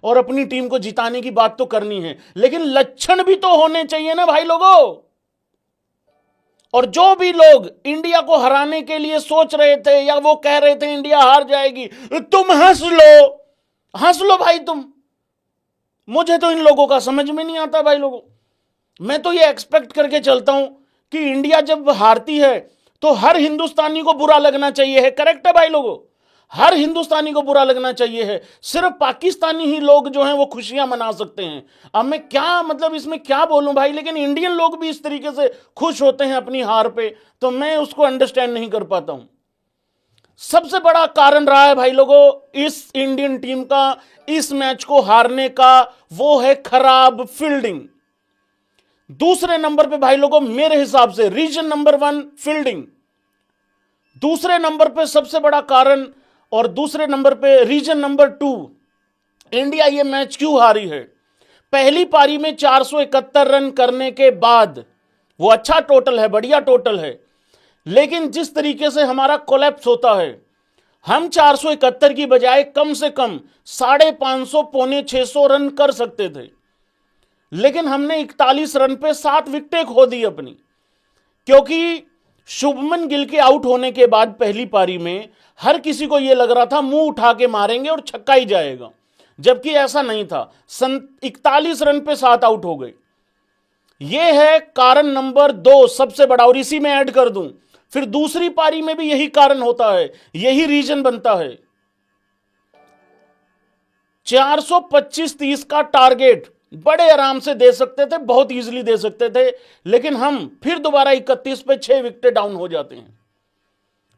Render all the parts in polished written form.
और अपनी टीम को जिताने की बात तो करनी है, लेकिन लक्षण भी तो होने चाहिए ना भाई लोगों। और जो भी लोग इंडिया को हराने के लिए सोच रहे थे या वो कह रहे थे इंडिया हार जाएगी, तुम हंस लो भाई तुम। मुझे तो इन लोगों का समझ में नहीं आता भाई लोगों। मैं तो ये एक्सपेक्ट करके चलता हूं कि इंडिया जब हारती है तो हर हिंदुस्तानी को बुरा लगना चाहिए है। करेक्ट है भाई लोगों, हर हिंदुस्तानी को बुरा लगना चाहिए है। सिर्फ पाकिस्तानी ही लोग जो हैं वो खुशियां मना सकते हैं। अब मैं क्या मतलब इसमें क्या बोलूं भाई, लेकिन इंडियन लोग भी इस तरीके से खुश होते हैं अपनी हार पे, तो मैं उसको अंडरस्टैंड नहीं कर पाता हूं। सबसे बड़ा कारण रहा है भाई लोगों इस इंडियन टीम का इस मैच को हारने का, वो है खराब फील्डिंग। दूसरे नंबर पे भाई लोगों मेरे हिसाब से रीजन नंबर 1 फील्डिंग, दूसरे नंबर पे सबसे बड़ा कारण, और दूसरे नंबर पे रीजन नंबर 2 इंडिया ये मैच क्यों हारी है। पहली पारी में 471 रन करने के बाद, वो अच्छा टोटल है, बढ़िया टोटल है, लेकिन जिस तरीके से हमारा कोलैप्स होता है, हम 471 की बजाय कम से कम 550 पौने 600 रन कर सकते थे, लेकिन हमने 41 रन पे 7 विकेटें खो दी अपनी। क्योंकि शुभमन गिल के आउट होने के बाद पहली पारी में हर किसी को यह लग रहा था मुंह उठा के मारेंगे और छक्का ही जाएगा, जबकि ऐसा नहीं था। 41 रन पे 7 आउट हो गए। यह है कारण नंबर 2 सबसे बड़ा, और इसी में ऐड कर दूं फिर दूसरी पारी में भी यही कारण होता है, यही रीजन बनता है। 425-30 का टारगेट बड़े आराम से दे सकते थे, बहुत इजीली दे सकते थे, लेकिन हम फिर दोबारा 31 पे 6 विकेट डाउन हो जाते हैं।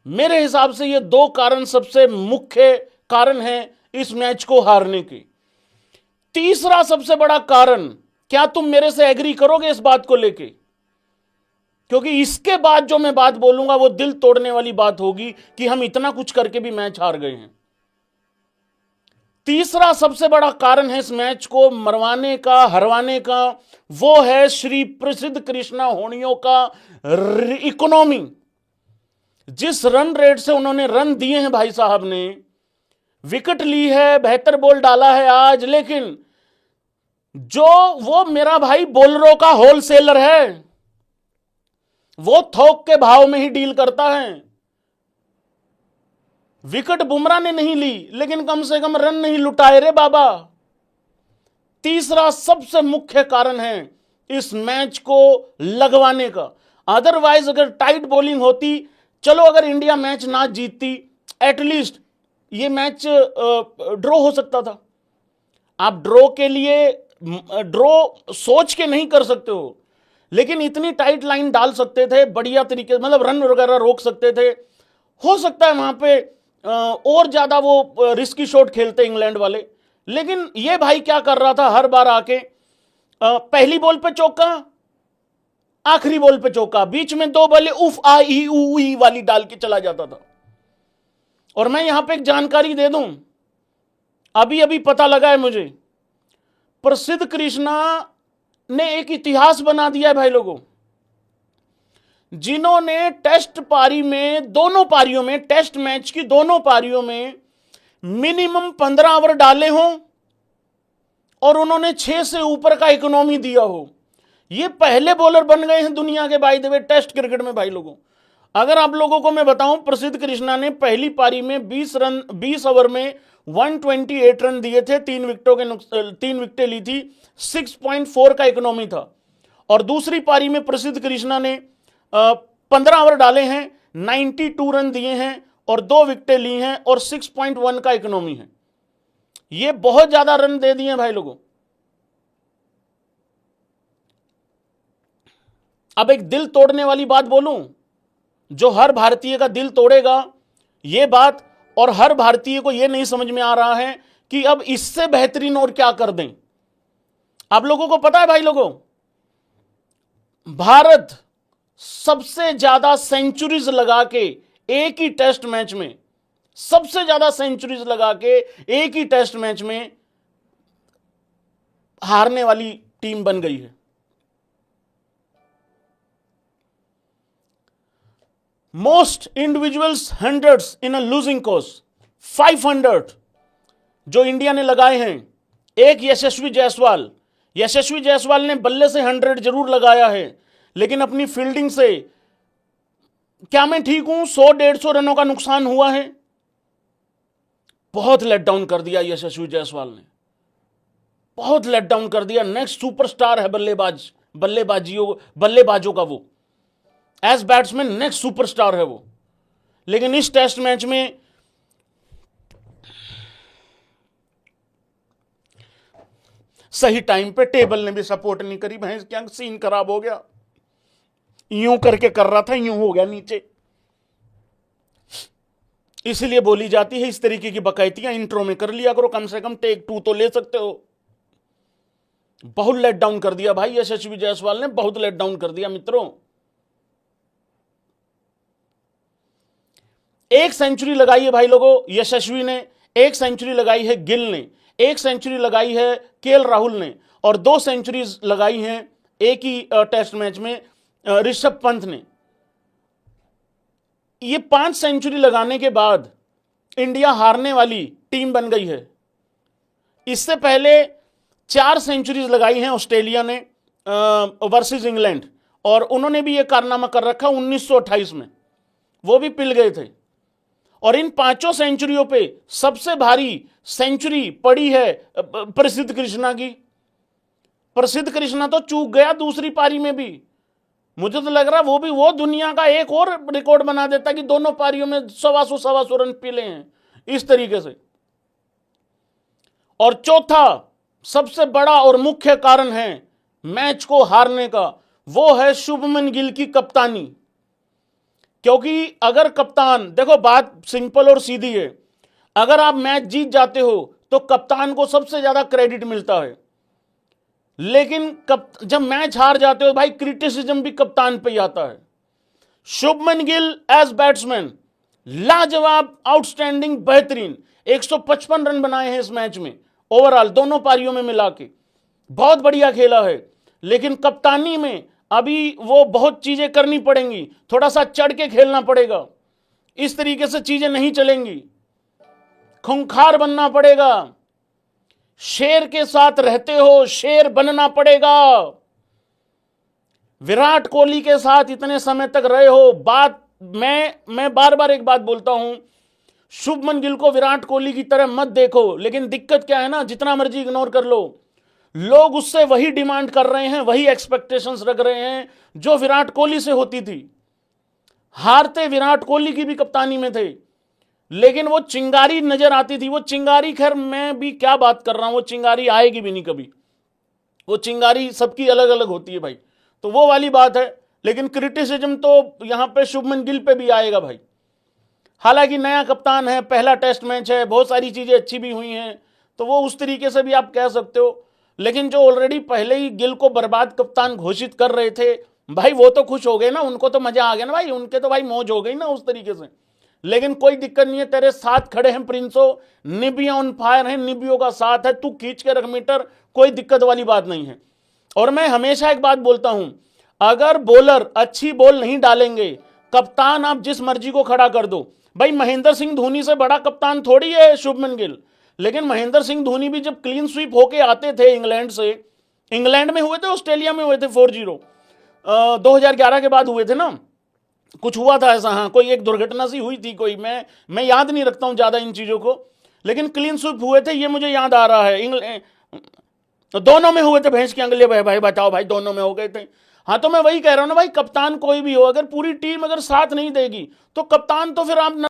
मेरे हिसाब से ये 2 कारण सबसे मुख्य कारण हैं इस मैच को हारने के। तीसरा सबसे बड़ा कारण, क्या तुम मेरे से एग्री करोगे इस बात को लेके, क्योंकि इसके बाद जो मैं बात बोलूंगा वो दिल तोड़ने वाली बात होगी कि हम इतना कुछ करके भी मैच हार गए हैं। तीसरा सबसे बड़ा कारण है इस मैच को मरवाने का, हरवाने का, वो है श्री प्रसिद्ध कृष्णा होनियों का इकोनॉमी। जिस रन रेट से उन्होंने रन दिए हैं भाई साहब ने, विकेट ली है, बेहतर बॉल डाला है आज, लेकिन जो वो मेरा भाई बॉलरों का होलसेलर है, वो थोक के भाव में ही डील करता है। विकेट बुमराह ने नहीं ली, लेकिन कम से कम रन नहीं लुटाए रे बाबा। तीसरा सबसे मुख्य कारण है इस मैच को लगवाने का। अदरवाइज अगर टाइट बॉलिंग होती, चलो अगर इंडिया मैच ना जीतती, एटलीस्ट ये मैच ड्रॉ हो सकता था। आप ड्रॉ के लिए ड्रॉ सोच के नहीं कर सकते हो, लेकिन इतनी टाइट लाइन डाल सकते थे बढ़िया तरीके, मतलब रन वगैरह रोक सकते थे। हो सकता है वहां पे और ज्यादा वो रिस्की शॉट खेलते इंग्लैंड वाले, लेकिन ये भाई क्या कर रहा था, हर बार आके पहली बॉल पे चौका, आखिरी बॉल पे चौका, बीच में 2 बॉलें उफ आ ई ऊ ई वाली डाल के चला जाता था। और मैं यहां पे एक जानकारी दे दूं, अभी अभी पता लगा है मुझे, प्रसिद्ध कृष्णा ने एक इतिहास बना दिया है भाई लोगों, जिन्होंने टेस्ट पारी में, दोनों पारियों में, टेस्ट मैच की दोनों पारियों में मिनिमम 15 ओवर डाले हों और उन्होंने 6 से ऊपर का इकोनॉमी दिया हो। ये पहले बॉलर बन गए हैं दुनिया के by the way test cricket में भाई लोगों। अगर आप लोगों को मैं बताऊं, प्रसिद्ध कृष्णा ने पहली पारी में 20 ओवर में 128 रन दिए थे, 3 विकेटें ली थी, 6.4 का इकोनॉमी था। और दूसरी पारी में प्रसिद्ध कृष्णा ने 15 ओवर डाले हैं, 92 रन दिए हैं और 2 विकेटें ली हैं और 6.1 का इकोनॉमी है। ये बहुत ज्यादा रन दे दिए भाई लोगों। अब एक दिल तोड़ने वाली बात बोलूं, जो हर भारतीय का दिल तोड़ेगा ये बात, और हर भारतीय को यह नहीं समझ में आ रहा है कि अब इससे बेहतरीन और क्या कर दें। आप लोगों को पता है भाई लोगों, भारत सबसे ज्यादा सेंचुरीज लगा के एक ही टेस्ट मैच में, सबसे ज्यादा सेंचुरीज लगा के एक ही टेस्ट मैच में हारने वाली टीम बन गई है। Most individuals hundreds in a losing course, 500 जो इंडिया ने लगाए हैं एक यशस्वी जायसवाल ने बल्ले से 100 जरूर लगाया है, लेकिन अपनी फील्डिंग से क्या मैं ठीक हूं, 100-150 रनों का नुकसान हुआ है। बहुत लेट डाउन कर दिया यशस्वी जायसवाल ने, बहुत लेट डाउन कर दिया। नेक्स्ट सुपरस्टार है बल्लेबाजों का वो, एज बैट्समैन नेक्स्ट सुपरस्टार है वो, लेकिन इस टेस्ट मैच में सही टाइम पे टेबल ने भी सपोर्ट नहीं करी। भैंस क्या सीन खराब हो गया, यूं करके कर रहा था, यूं हो गया नीचे। इसलिए बोली जाती है इस तरीके की बकैतियां इंट्रो में कर लिया करो, कम से कम टेक 2 तो ले सकते हो। बहुत लेट डाउन कर दिया भाई यशस्वी जायसवाल ने, बहुत लेट डाउन कर दिया मित्रों। एक सेंचुरी लगाई है भाई लोगों यशस्वी ने, एक सेंचुरी लगाई है गिल ने, एक सेंचुरी लगाई है केएल राहुल ने, और 2 सेंचुरीज लगाई हैं एक ही टेस्ट मैच में ऋषभ पंत ने। ये 5 सेंचुरी लगाने के बाद इंडिया हारने वाली टीम बन गई है। इससे पहले 4 सेंचुरीज लगाई हैं ऑस्ट्रेलिया ने वर्सेस इंग्लैंड, और उन्होंने भी ये कारनामा कर रखा 1928 में, वो भी पिल गए थे। और इन 5 सेंचुरियों पे सबसे भारी सेंचुरी पड़ी है प्रसिद्ध कृष्णा की। प्रसिद्ध कृष्णा तो चूक गया दूसरी पारी में भी, मुझे तो लग रहा वो दुनिया का एक और रिकॉर्ड बना देता कि दोनों पारियों में 125 रन पीले हैं इस तरीके से। और चौथा सबसे बड़ा और मुख्य कारण है मैच को हारने का, वो है शुभमन गिल की कप्तानी। क्योंकि अगर कप्तान, देखो बात सिंपल और सीधी है, अगर आप मैच जीत जाते हो तो कप्तान को सबसे ज्यादा क्रेडिट मिलता है, लेकिन जब मैच हार जाते हो भाई क्रिटिसिज्म भी कप्तान पे ही आता है। शुभमन गिल एज बैट्समैन लाजवाब, आउटस्टैंडिंग, बेहतरीन 155 रन बनाए हैं इस मैच में, ओवरऑल दोनों पारियों में मिला के बहुत बढ़िया खेला है। लेकिन कप्तानी में अभी वो बहुत चीजें करनी पड़ेंगी, थोड़ा सा चढ़ के खेलना पड़ेगा, इस तरीके से चीजें नहीं चलेंगी, खूंखार बनना पड़ेगा। शेर के साथ रहते हो, शेर बनना पड़ेगा। विराट कोहली के साथ इतने समय तक रहे हो, मैं बार बार एक बात बोलता हूं, शुभमन गिल को विराट कोहली की तरह मत देखो। लेकिन दिक्कत क्या है ना, जितना मर्जी इग्नोर कर लो, लोग उससे वही डिमांड कर रहे हैं, वही एक्सपेक्टेशंस रख रहे हैं जो विराट कोहली से होती थी। हारते विराट कोहली की भी कप्तानी में थे, लेकिन वो चिंगारी नजर आती थी। वो चिंगारी, खैर मैं भी क्या बात कर रहा हूं, वो चिंगारी आएगी भी नहीं कभी, वो चिंगारी सबकी अलग अलग होती है भाई, तो वो वाली बात है। लेकिन क्रिटिसिज्म तो यहां पे शुभमन गिल पे भी आएगा भाई। हालांकि नया कप्तान है, पहला टेस्ट मैच है, बहुत सारी चीजें अच्छी भी हुई हैं, तो वो उस तरीके से भी आप कह सकते हो। लेकिन जो ऑलरेडी पहले ही गिल को बर्बाद कप्तान घोषित कर रहे थे भाई, वो तो खुश हो गए ना, उनको तो मजा आ गया ना भाई, उनके तो भाई मौज हो गई ना उस तरीके से। लेकिन कोई दिक्कत नहीं है, तेरे साथ खड़े हैं प्रिंसो, निबिया ऑन फायर है, निबियों का साथ है, तू खींच के रख मीटर, कोई दिक्कत वाली बात नहीं है। और मैं हमेशा एक बात बोलता हूं, अगर बॉलर अच्छी बॉल नहीं डालेंगे, कप्तान आप जिस मर्जी को खड़ा कर दो। भाई महेंद्र सिंह धोनी से बड़ा कप्तान थोड़ी है शुभमन गिल। लेकिन महेंद्र सिंह धोनी भी जब क्लीन स्वीप होके आते थे इंग्लैंड से, इंग्लैंड में हुए थे, ऑस्ट्रेलिया में हुए थे 4-0, 2011 के बाद हुए थे ना, कुछ हुआ था ऐसा, हाँ कोई एक दुर्घटना सी हुई थी कोई, मैं याद नहीं रखता हूं ज्यादा इन चीजों को, लेकिन क्लीन स्वीप हुए थे ये मुझे याद आ रहा है। दोनों में हुए थे, भैंस के अंगले भाई बताओ भाई, दोनों में हो गए थे। हाँ तो मैं वही कह रहा हूं ना भाई, कप्तान कोई भी हो, अगर पूरी टीम अगर साथ नहीं देगी तो कप्तान तो फिर आप